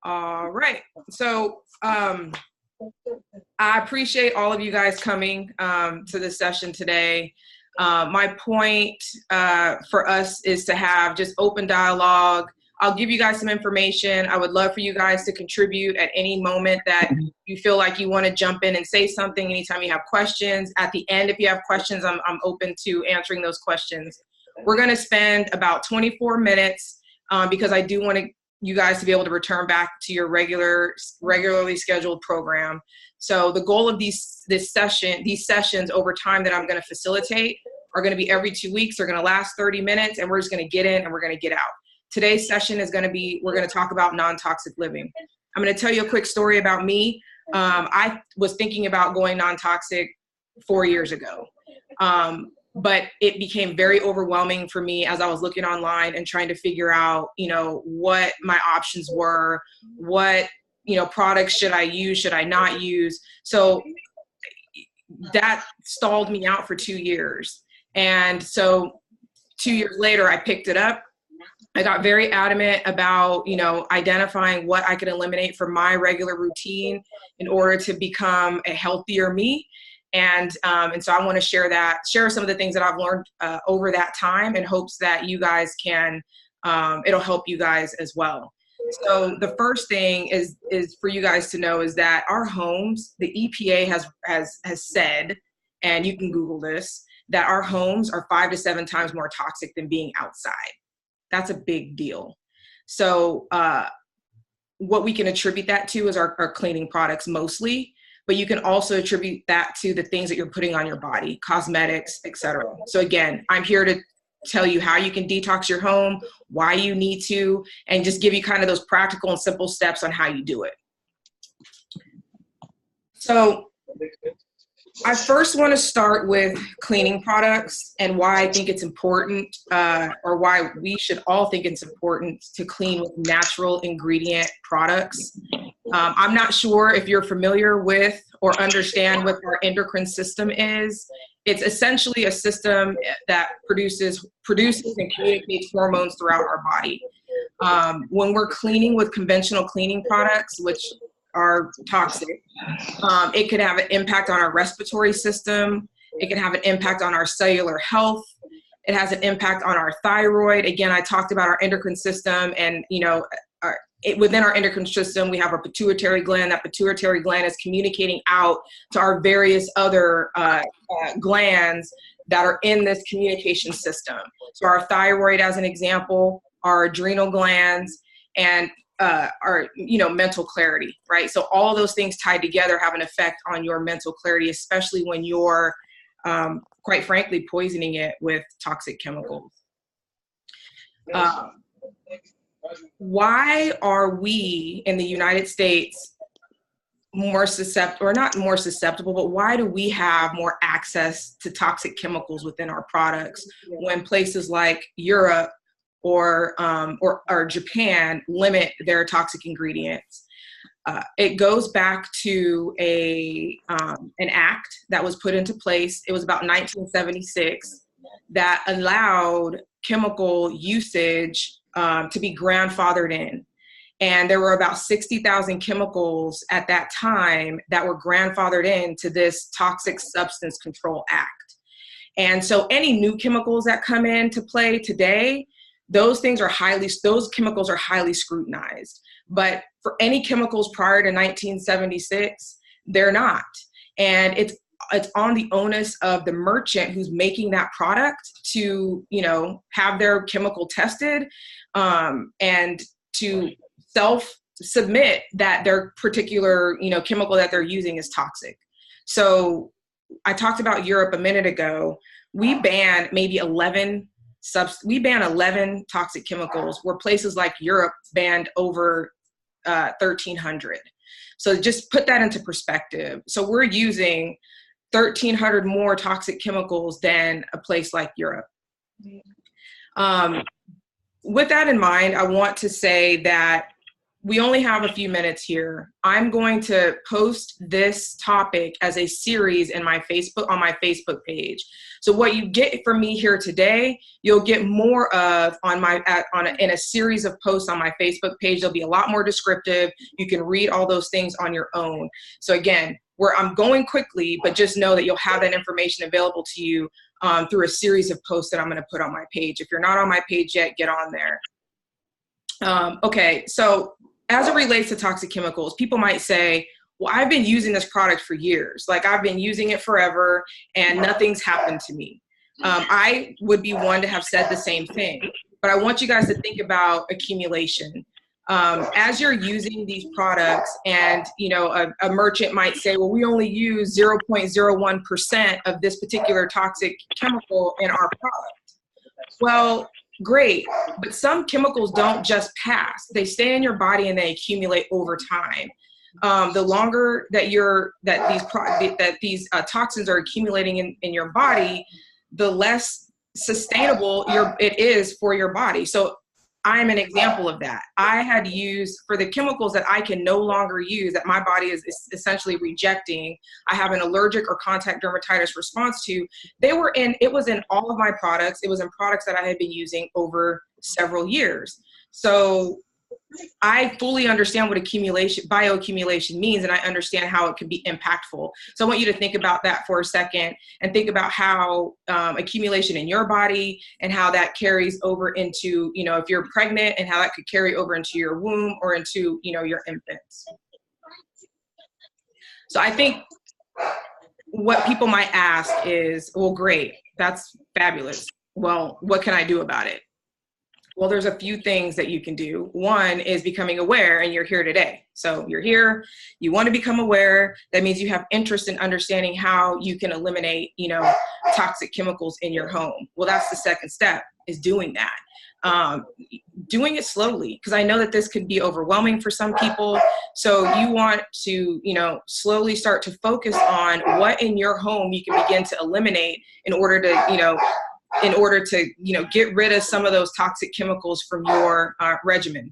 All right. So I appreciate all of you guys coming to this session today. My point for us is to have just open dialogue. I'll give you guys some information. I would love for you guys to contribute at any moment that you feel like you want to jump in and say something. Anytime you have questions. At the end, if you have questions, I'm open to answering those questions. We're going to spend about 24 minutes because I do want you guys to be able to return back to your regularly scheduled program. So the goal of these sessions over time that I'm going to facilitate are going to be every 2 weeks. They're going to last 30 minutes, and we're just going to get in and we're going to get out. Today's session is going to be, we're going to talk about non-toxic living. I'm going to tell you a quick story about me. I was thinking about going non-toxic 4 years ago. But it became very overwhelming for me as I was looking online and trying to figure out, what my options were, what, products should I use, should I not use? So that stalled me out for 2 years. And so 2 years later, I picked it up. I got very adamant about, identifying what I could eliminate from my regular routine in order to become a healthier me. And so I want to share some of the things that I've learned over that time in hopes that you guys can, it'll help you guys as well. So the first thing is for you guys to know is that our homes, the EPA has said, and you can Google this, that our homes are 5 to 7 times more toxic than being outside. That's a big deal. So what we can attribute that to is our cleaning products mostly. But you can also attribute that to the things that you're putting on your body, cosmetics, etc. So again, I'm here to tell you how you can detox your home, why you need to, and just give you kind of those practical and simple steps on how you do it. So I first want to start with cleaning products and why I think it's important, or why we should all think it's important to clean with natural ingredient products. I'm not sure if you're familiar with or understand what our endocrine system is. It's essentially a system that produces and communicates hormones throughout our body. When we're cleaning with conventional cleaning products, which are toxic, it could have an impact on our respiratory system. It can have an impact on our cellular health. It has an impact on our thyroid. Again, I talked about our endocrine system, and within our endocrine system, we have our pituitary gland. That pituitary gland is communicating out to our various other glands that are in this communication system. So our thyroid, as an example, our adrenal glands, and our mental clarity, right? So all those things tied together have an effect on your mental clarity, especially when you're, quite frankly, poisoning it with toxic chemicals. Why are we in the United States more susceptible, or not more susceptible, but why do we have more access to toxic chemicals within our products when places like Europe or Japan limit their toxic ingredients? It goes back to an act that was put into place. It was about 1976 that allowed chemical usage to be grandfathered in. And there were about 60,000 chemicals at that time that were grandfathered into this Toxic Substance Control Act. And so any new chemicals that come into play today, those chemicals are highly scrutinized. But for any chemicals prior to 1976, they're not. And it's on the onus of the merchant who's making that product to, have their chemical tested, and to self-submit that their particular, chemical that they're using is toxic. So I talked about Europe a minute ago. We ban maybe 11 toxic chemicals, where places like Europe banned over 1,300. So just put that into perspective. So we're using 1,300 more toxic chemicals than a place like Europe. With that in mind, I want to say that we only have a few minutes here. I'm going to post this topic as a series in my Facebook, on my Facebook page. So what you get from me here today, you'll get more of in a series of posts on my Facebook page. They'll be a lot more descriptive. You can read all those things on your own. So again, I'm going quickly, but just know that you'll have that information available to you through a series of posts that I'm going to put on my page. If you're not on my page yet, get on there. Okay, so as it relates to toxic chemicals, people might say, well, I've been using this product for years. Like, I've been using it forever and nothing's happened to me. I would be one to have said the same thing, but I want you guys to think about accumulation. As you're using these products, and a merchant might say, well, we only use 0.01% of this particular toxic chemical in our product. Well, great, but some chemicals don't just pass. They stay in your body and they accumulate over time. The longer that these toxins are accumulating in your body, the less sustainable it is for your body. So I'm an example of that. I had used, for the chemicals that I can no longer use, that my body is essentially rejecting, I have an allergic or contact dermatitis response to, it was in all of my products. It was in products that I had been using over several years. So I fully understand what bioaccumulation means, and I understand how it can be impactful. So I want you to think about that for a second and think about how accumulation in your body and how that carries over into, if you're pregnant, and how that could carry over into your womb or into, your infants. So I think what people might ask is, well, great, that's fabulous. Well, what can I do about it? Well, there's a few things that you can do. One is becoming aware, and you're here today. So you're here, you want to become aware. That means you have interest in understanding how you can eliminate, toxic chemicals in your home. Well, that's the second step, is doing that. Doing it slowly, because I know that this could be overwhelming for some people. So you want to, slowly start to focus on what in your home you can begin to eliminate in order to, get rid of some of those toxic chemicals from your regimen.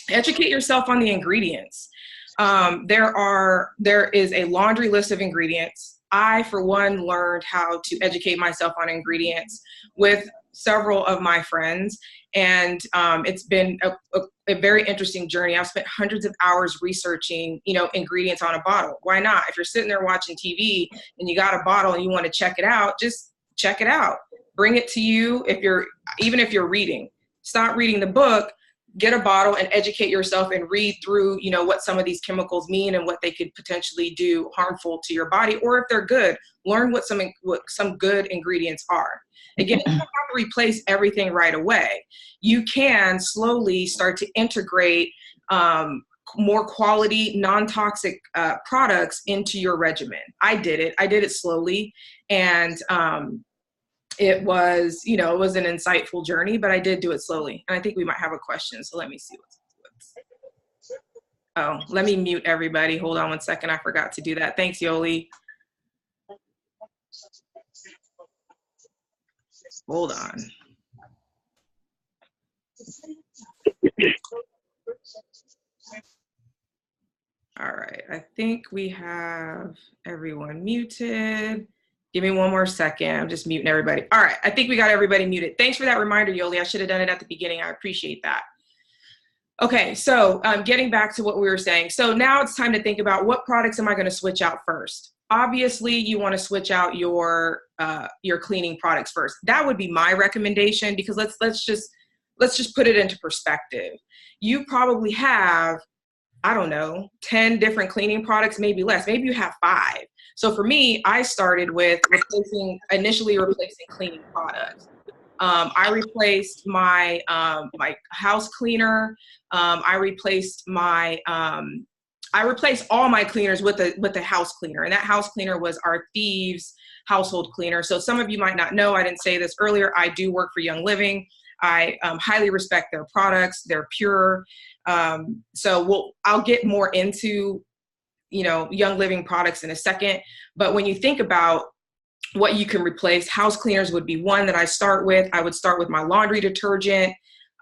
Educate yourself on the ingredients. There is a laundry list of ingredients. I, for one, learned how to educate myself on ingredients with several of my friends, and it's been a very interesting journey. I've spent hundreds of hours researching, ingredients on a bottle. Why not? If you're sitting there watching TV and you got a bottle and you want to check it out, just check it out. Bring it to you. Even if you're reading, stop reading the book, get a bottle and educate yourself and read through, what some of these chemicals mean and what they could potentially do harmful to your body, or if they're good, learn what some good ingredients are. Again, you don't have to replace everything right away. You can slowly start to integrate more quality, non-toxic products into your regimen. I did it slowly, and it was, it was an insightful journey, but I did do it slowly. And I think we might have a question. So let me see let me mute everybody. Hold on one second. I forgot to do that. Thanks, Yoli. Hold on. All right. I think we have everyone muted. Give me one more second. I'm just muting everybody. All right. I think we got everybody muted. Thanks for that reminder, Yoli. I should have done it at the beginning. I appreciate that. Okay. So getting back to what we were saying. So now it's time to think about, what products am I going to switch out first? Obviously, you want to switch out your cleaning products first. That would be my recommendation, because let's just put it into perspective. You probably have, I don't know, 10 different cleaning products, maybe less. Maybe you have 5. So for me, I started with initially replacing cleaning products. I replaced my house cleaner. I replaced all my cleaners with the house cleaner, and that house cleaner was our Thieves household cleaner. So some of you might not know, I didn't say this earlier, I do work for Young Living. I highly respect their products. They're pure. So I'll get more into Young Living products in a second. But when you think about what you can replace, house cleaners would be one that I start with. I would start with my laundry detergent.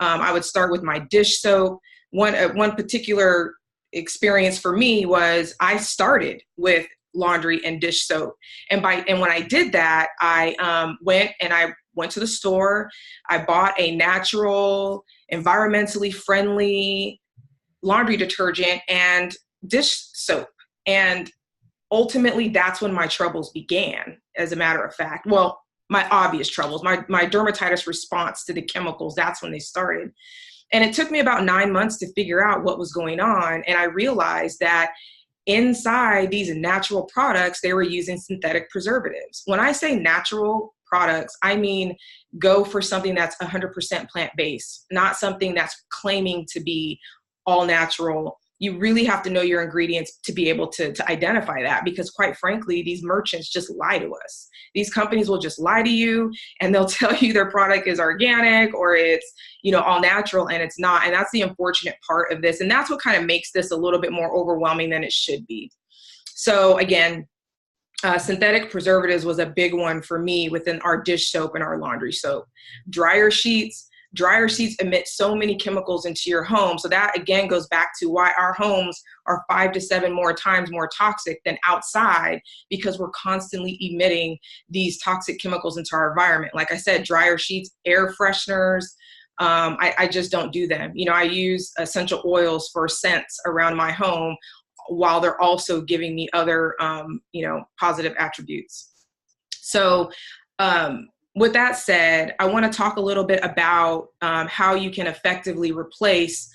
I would start with my dish soap. one particular experience for me was I started with laundry and dish soap. And when I did that, I went to the store. I bought a natural, environmentally friendly laundry detergent and dish soap. And ultimately, that's when my troubles began, as a matter of fact. Well, my obvious troubles, my dermatitis response to the chemicals, that's when they started. And it took me about 9 months to figure out what was going on. And I realized that inside these natural products, they were using synthetic preservatives. When I say natural products, I mean go for something that's 100% plant-based, not something that's claiming to be all natural. You really have to know your ingredients to be able to identify that, because quite frankly, these merchants just lie to us. These companies will just lie to you, and they'll tell you their product is organic or it's, all natural, and it's not. And that's the unfortunate part of this. And that's what kind of makes this a little bit more overwhelming than it should be. So again, synthetic preservatives was a big one for me within our dish soap and our laundry soap. Dryer sheets emit so many chemicals into your home. So that again goes back to why our homes are 5 to 7 more times more toxic than outside, because we're constantly emitting these toxic chemicals into our environment. Like I said, dryer sheets, air fresheners, I just don't do them. I use essential oils for scents around my home, while they're also giving me other, positive attributes. So, with that said, I want to talk a little bit about how you can effectively replace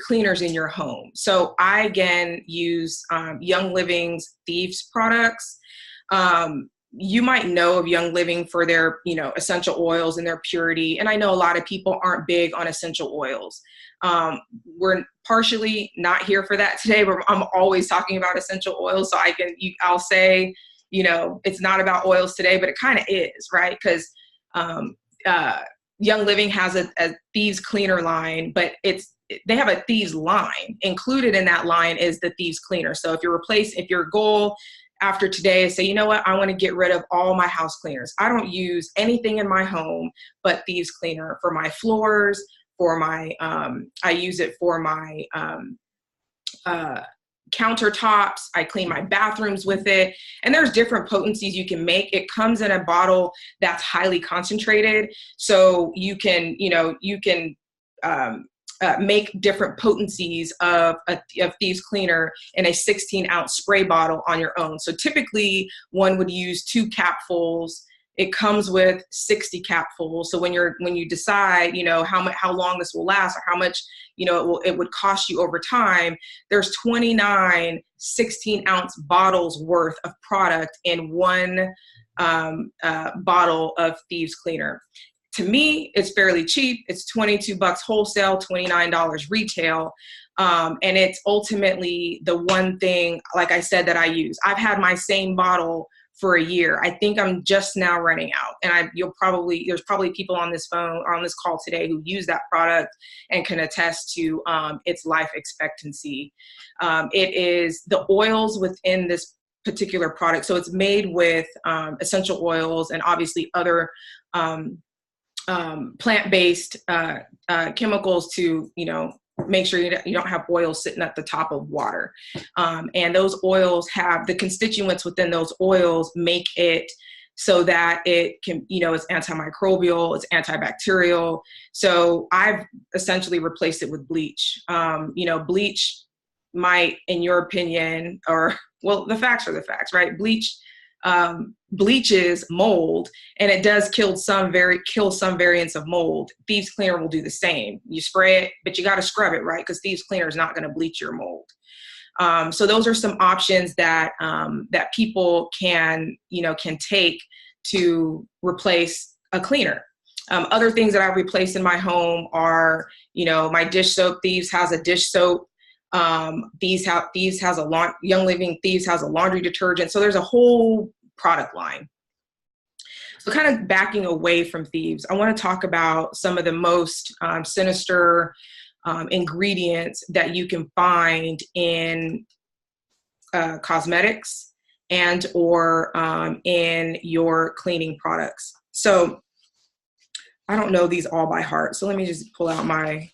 cleaners in your home. So I, again, use Young Living's Thieves products. You might know of Young Living for their, essential oils and their purity. And I know a lot of people aren't big on essential oils. We're partially not here for that today, but I'm always talking about essential oils. So I'll say, it's not about oils today, but it kind of is, right? Because Young Living has a Thieves cleaner line, but they have a Thieves line. Included in that line is the Thieves cleaner. So if your goal after today is say, you know what, I want to get rid of all my house cleaners. I don't use anything in my home but Thieves cleaner for my floors, for my, I use it for my countertops. I clean my bathrooms with it. And there's different potencies you can make. It comes in a bottle that's highly concentrated. So you can make different potencies of Thieves cleaner in a 16-ounce spray bottle on your own. So typically one would use 2 capfuls. It comes with 60 capfuls. So when you decide, how long this will last or how much, it would cost you over time, there's 29 16-ounce bottles worth of product in one bottle of Thieves cleaner. To me, it's fairly cheap. It's $22 wholesale, $29 retail. And it's ultimately the one thing, like I said, that I use. I've had my same bottle for a year. I think I'm just now running out. And there's probably people on this phone or on this call today who use that product and can attest to its life expectancy. It is the oils within this particular product. So it's made with essential oils and obviously other plant-based chemicals to, make sure you don't have oil sitting at the top of water. And those oils have the constituents within those oils make it so that it can, it's antimicrobial, it's antibacterial. So I've essentially replaced it with bleach. Bleach might, in your opinion, the facts are the facts, right? Bleach bleaches mold, and it does kill some variants of mold. Thieves cleaner will do the same. You spray it, but you got to scrub it, right? Because Thieves cleaner is not going to bleach your mold. So those are some options that that people can take to replace a cleaner. Other things that I've replaced in my home are, my dish soap. Thieves has a dish soap. Young Living Thieves has a laundry detergent. So there's a whole product line. So kind of backing away from Thieves, I want to talk about some of the most sinister ingredients that you can find in cosmetics and or in your cleaning products. So I don't know these all by heart. So let me just pull out my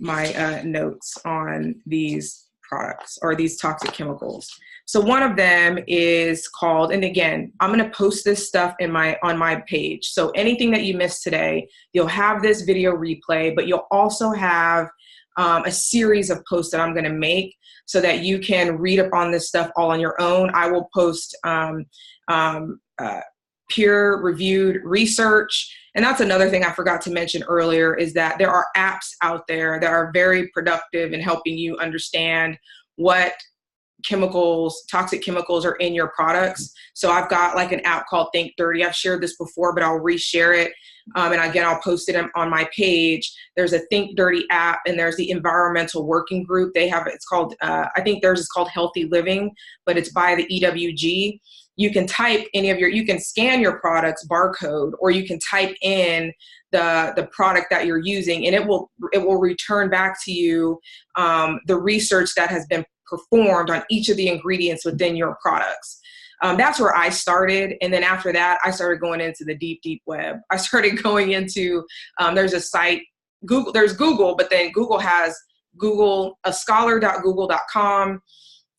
my notes on these products or these toxic chemicals. So one of them is called, and again, I'm going to post this stuff on my page. So anything that you missed today, you'll have this video replay, but you'll also have a series of posts that I'm going to make so that you can read up on this stuff all on your own. I will post peer-reviewed research. And that's another thing I forgot to mention earlier, is that there are apps out there that are very productive in helping you understand what chemicals, toxic chemicals are in your products. So I've got like an app called Think Dirty. I've shared this before, but I'll reshare it. And again, I'll post it on my page. There's a Think Dirty app, and there's the Environmental Working Group. They have, it's called, I think theirs is called Healthy Living, but it's by the EWG. You can type you can scan your product's barcode, or you can type in the product that you're using, and it will return back to you the research that has been performed on each of the ingredients within your products. That's where I started. And then after that, I started going into the deep, deep web. I started going into, there's a site, there's Google, but then Google has scholar.google.com.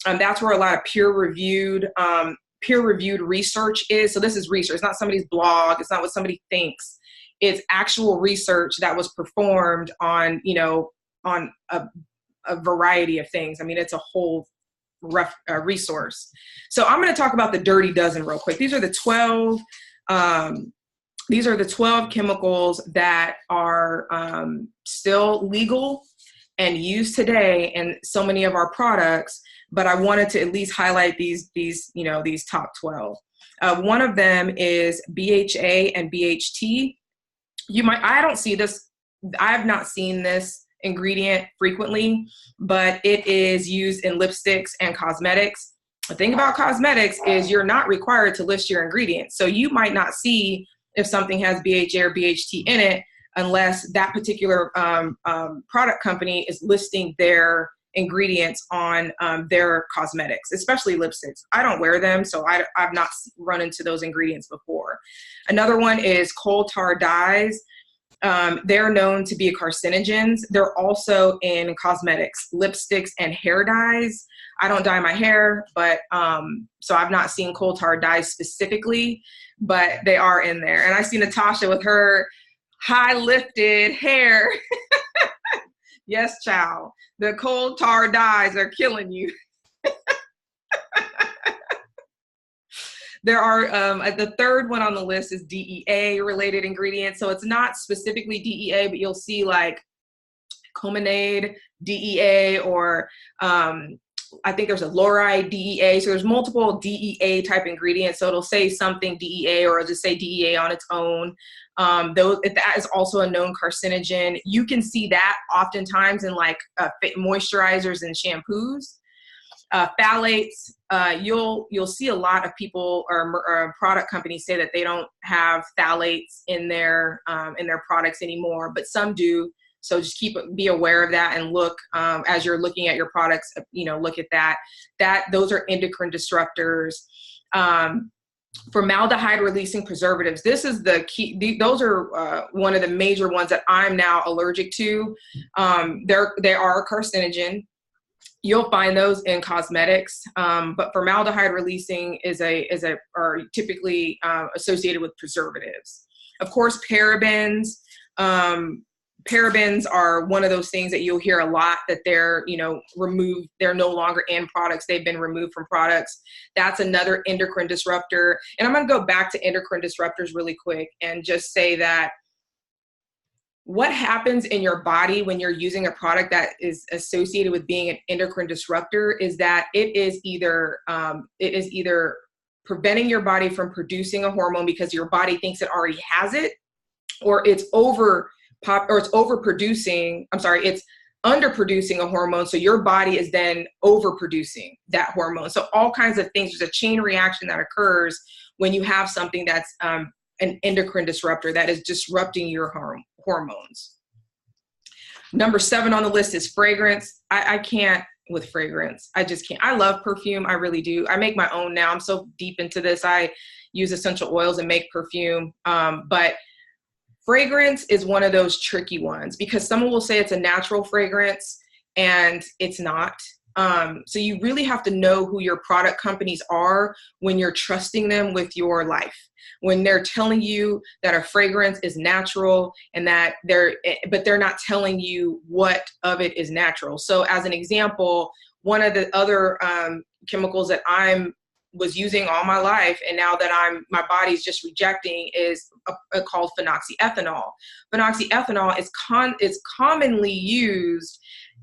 That's where a lot of peer-reviewed research is. So this is research. It's not somebody's blog. It's not what somebody thinks. It's actual research that was performed on, on a variety of things. I mean, it's a whole resource. So I'm going to talk about the Dirty Dozen real quick. These are the 12 chemicals that are still legal and used today in so many of our products. But I wanted to at least highlight these top 12. One of them is BHA and BHT. I don't see this. I have not seen this ingredient frequently, but it is used in lipsticks and cosmetics. The thing about cosmetics is you're not required to list your ingredients. So you might not see if something has BHA or BHT in it unless that particular product company is listing their ingredients on their cosmetics, especially lipsticks. I don't wear them, so I've not run into those ingredients before. Another one is coal tar dyes. They're known to be carcinogens. They're also in cosmetics, lipsticks, and hair dyes. I don't dye my hair, but so I've not seen coal tar dyes specifically, but they are in there. And I see Natasha with her high lifted hair. Yes, child. The coal tar dyes are killing you. There are, the third one on the list is DEA related ingredients. So it's not specifically DEA, but you'll see like Cominade DEA, or I think there's a Loride DEA. So there's multiple DEA type ingredients. So it'll say something DEA, or it'll just say DEA on its own. That is also a known carcinogen. You can see that oftentimes in like moisturizers and shampoos. Phthalates, you'll see a lot of people or product companies say that they don't have phthalates in their products anymore, but some do. So just be aware of that and look as you're looking at your products. Look at that. Those are endocrine disruptors. Formaldehyde releasing preservatives. This is the key. Those are one of the major ones that I'm now allergic to. They are a carcinogen. You'll find those in cosmetics, but formaldehyde releasing are typically associated with preservatives. Of course, parabens. Parabens are one of those things that you'll hear a lot that they're, removed. They're no longer in products. They've been removed from products. That's another endocrine disruptor. And I'm going to go back to endocrine disruptors really quick and just say that what happens in your body when you're using a product that is associated with being an endocrine disruptor is that it is either preventing your body from producing a hormone because your body thinks it already has it, or it's underproducing a hormone, so your body is then overproducing that hormone. So all kinds of things. There's a chain reaction that occurs when you have something that's an endocrine disruptor that is disrupting your hormones. Number 7 on the list is fragrance. I can't with fragrance. I just can't. I love perfume. I really do. I make my own now. I'm so deep into this. I use essential oils and make perfume. But fragrance is one of those tricky ones because someone will say it's a natural fragrance and it's not. So you really have to know who your product companies are when you're trusting them with your life. When they're telling you that a fragrance is natural and that but they're not telling you what of it is natural. So as an example, one of the other chemicals that was using all my life, and now that my body's just rejecting, is called phenoxyethanol. Phenoxyethanol is commonly used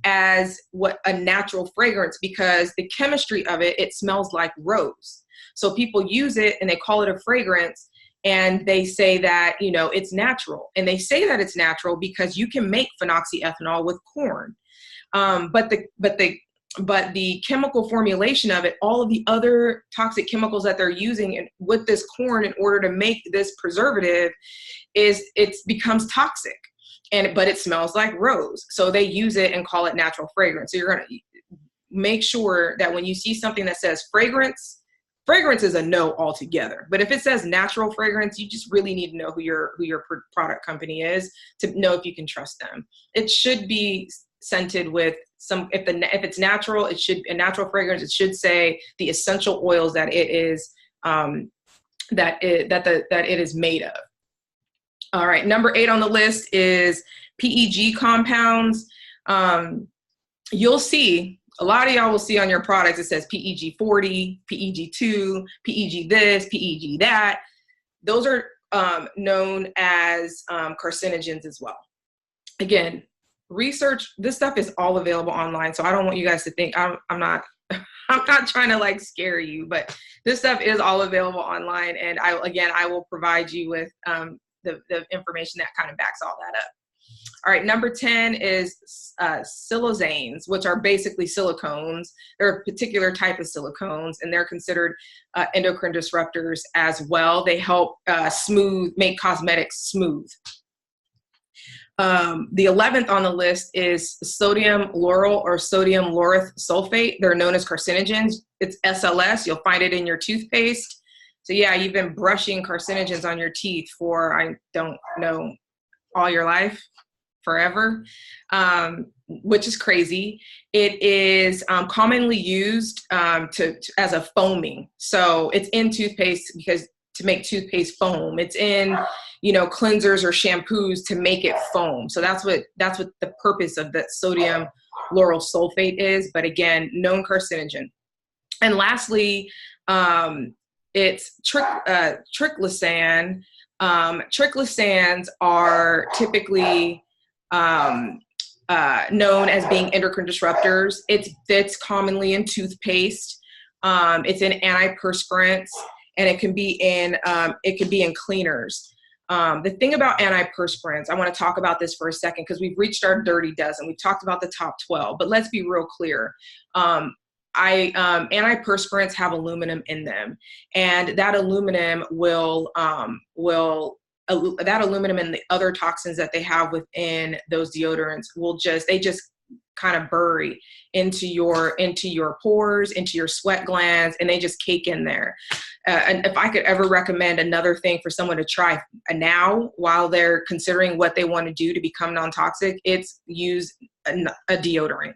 as a natural fragrance because the chemistry of it smells like rose. So people use it and they call it a fragrance, and they say that, it's natural. And they say that it's natural because you can make phenoxyethanol with corn. But the chemical formulation of it, all of the other toxic chemicals that they're using with this corn in order to make this preservative, it becomes toxic. But it smells like rose. So they use it and call it natural fragrance. So you're going to make sure that when you see something that says fragrance is a no altogether. But if it says natural fragrance, you just really need to know who your product company is to know if you can trust them. It should be scented with if it's natural, it should a natural fragrance. It should say the essential oils that it is that it is made of. All right, number 8 on the list is PEG compounds. You'll see, a lot of y'all will see on your products, it says PEG 40, PEG 2, PEG this, PEG that. Those are known as carcinogens as well. Again, research, this stuff is all available online, so I don't want you guys to think I'm not trying to scare you, but this stuff is all available online, and I will provide you with the information that kind of backs all that up. All right, number 10 is siloxanes, which are basically silicones. They're a particular type of silicones, and they're considered endocrine disruptors as well. They help make cosmetics smooth. The 11th on the list is sodium lauryl or sodium lauryl sulfate. They're known as carcinogens. It's SLS. You'll find it in your toothpaste. So yeah, you've been brushing carcinogens on your teeth for, I don't know, all your life, forever, which is crazy. It is commonly used as a foaming. So it's in toothpaste to make toothpaste foam. It's in, cleansers or shampoos to make it foam. So that's what the purpose of that sodium lauryl sulfate is. But again, known carcinogen. And lastly, it's triclosan. Triclosans are typically known as being endocrine disruptors. It's commonly in toothpaste. It's in antiperspirants, and it can be in cleaners. The thing about antiperspirants, I want to talk about this for a second because we've reached our dirty dozen. We've talked about the top 12, but let's be real clear. Antiperspirants have aluminum in them, and that aluminum that aluminum and the other toxins that they have within those deodorants they just kind of bury into your pores, into your sweat glands, and they just cake in there. And if I could ever recommend another thing for someone to try now while they're considering what they want to do to become non-toxic, it's use a deodorant.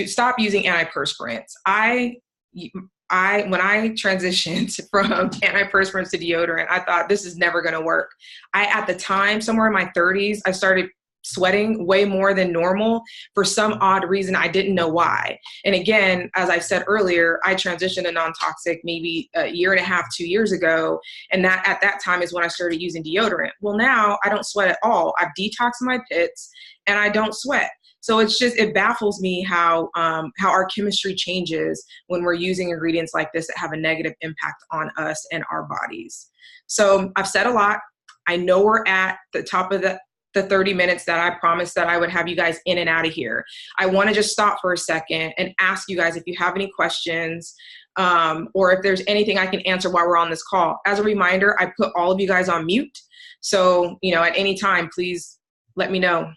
Stop using antiperspirants. When I transitioned from antiperspirants to deodorant, I thought this is never going to work. At the time, somewhere in my 30s, I started sweating way more than normal for some odd reason. I didn't know why. And again, as I said earlier, I transitioned to non-toxic maybe a year and a half, 2 years ago. And that at that time is when I started using deodorant. Well, now I don't sweat at all. I've detoxed my pits and I don't sweat. So it baffles me how our chemistry changes when we're using ingredients like this that have a negative impact on us and our bodies. So I've said a lot. I know we're at the top of the 30 minutes that I promised that I would have you guys in and out of here. I want to just stop for a second and ask you guys if you have any questions or if there's anything I can answer while we're on this call. As a reminder, I put all of you guys on mute. So, at any time, please let me know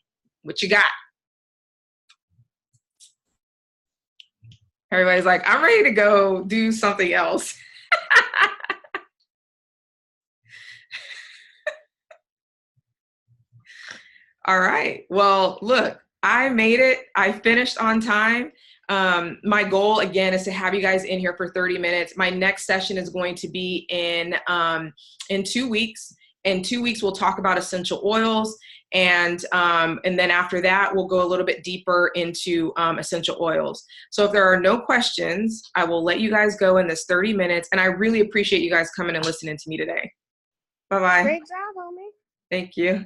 what you got. Everybody's like, I'm ready to go do something else. All right. Well, look, I made it. I finished on time. My goal again is to have you guys in here for 30 minutes. My next session is going to be in 2 weeks. In 2 weeks, we'll talk about essential oils, and then after that, we'll go a little bit deeper into essential oils. So if there are no questions, I will let you guys go in this 30 minutes, and I really appreciate you guys coming and listening to me today. Bye-bye. Great job, homie. Thank you.